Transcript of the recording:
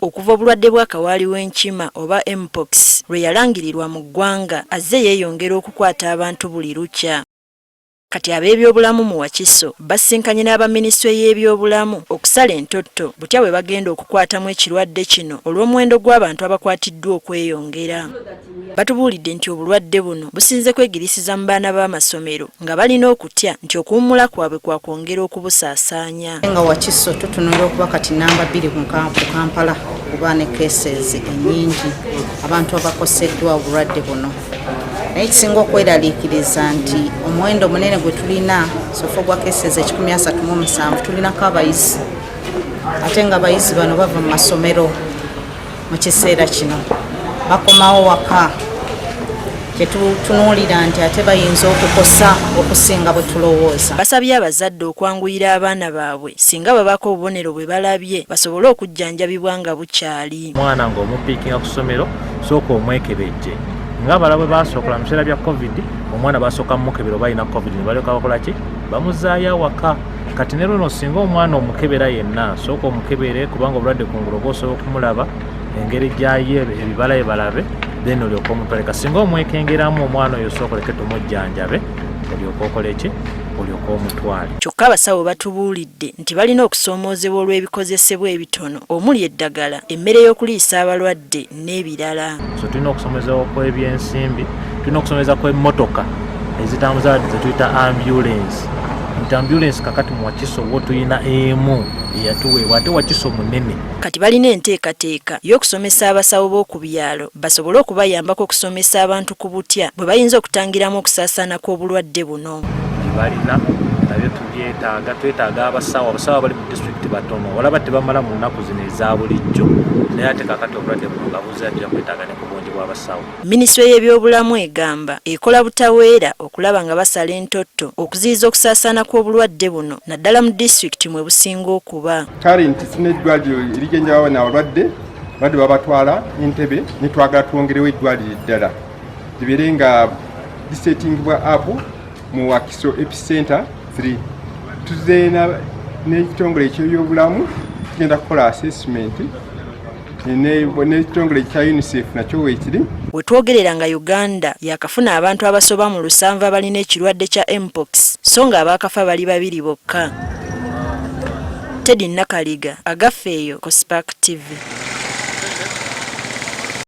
Okuva obulwadde bw'akawaali w'enkima oba mpox lwe yalangirirwa mu ggwanga azze yeeyongera okukwata abantu buli lukya. Kati ab'ebyobulamu mu Wakiso basinkanye n'abaminisitule y'ebyobulamu okusala entotto butya bwe bagenda okukwatamu ekirwadde kino olw'omuwendo gw'abantu abakwatiddwa okweyongera. Batubuulidde nti obulwadde buno businze kwegirisiza mu baana b'amasomero nga balina okutya nti okuwummula kwabwe kwa kwongera okubusaasaanya. Nga Wakiso tutunula okuba kati namba 2 ku Kampala kuba ne cases ennyingi abantu abakoseddwa obulwadde buno. Naye kisinga okweraliikiriza nti omuwendo munene gwe tulina sofo gwa cases 137 tulinako abayizi ate nga abayizi bano bava mu masomero mu kiseera kino bakomawo waka kyetutunuulira nti ate bayinza okukosa okusinga bwe tulowooza. Basabye abazadde okwanguyira abaana baabwe singa babako obubonero bwe balabye basobole okujjanjabibwa nga bukyali. Mwana ng'omupiikinga ku ssomero sooka omwekebejje nga balabe basookola mu biseera bya covid omwana basooka mukebero balina covid ne balyoka bakola ki bamuzaayo awaka. Kati ne luno singa omwana omukebera yenna sooka omukebere kubanga obulwadde kungulu bw'osobola okumulaba engeri gy'aye ebibala ebalabe then olyoka omutwaleka. Singa omwekengeramu omwana oyo sooka oleke tumujjanjabe olyoka okole ki olyoka omutwale. Kyokka abasawo batubuulidde nti balina okusoomoozebwa olw'ebikozesebwa ebitono omuli eddagala, emmere y'okuliisa abalwadde n'ebirala. So tulina okusomezebwa kw'ebyensimbi, tulina okusomeza kw'emmotoka ezitambuza abalwadde ze tuyita ambulance. Nti ambulance kakati mu Wakiso wo tuyina emu eyatuweebwa ate Wakiso munene. Kati balina enteekateeka y'okusomesa abasawo b'oku byalo basobole okubayambako okusomesa abantu ku butya bwe bayinza okutangiramu okusaasaana kw'obulwadde buno. Balina nabyo tubyetaaga, twetaaga abasawo abali mu disitulikiti batono olaba tebamala mu nnaku zino eza bulijjo naye ate kakati obulwadde buno nga buzira kwetaaga ne ku bungi bw'abasawo. Minisitule y'ebyobulamu egamba ekola butaweera okulaba nga basala entotto okuziyiza okusaasaana kw'obulwadde buno naddala mu disitulikiti mwe businga okuba. Kale nti sina eddwaliro erigenja babona abalwadde babatwala Entebbe ne twagala twongerewo eddwaliro eddala libeere nga lisetingibwa apo mu Wakiso Epicenter 3. Tuze n'ekitongole eky'ebyobulamu tugenda kukola assessment n'ekitongole kya UNICEF nakyo weekiri. We twogerera nga Uganda yakafuna abantu abasoba mu 7 abalina ekirwadde kya mpox so nga abaakafa bali 2 bokka. Teddy Nakaliga, Agafeeyo, Spark TV.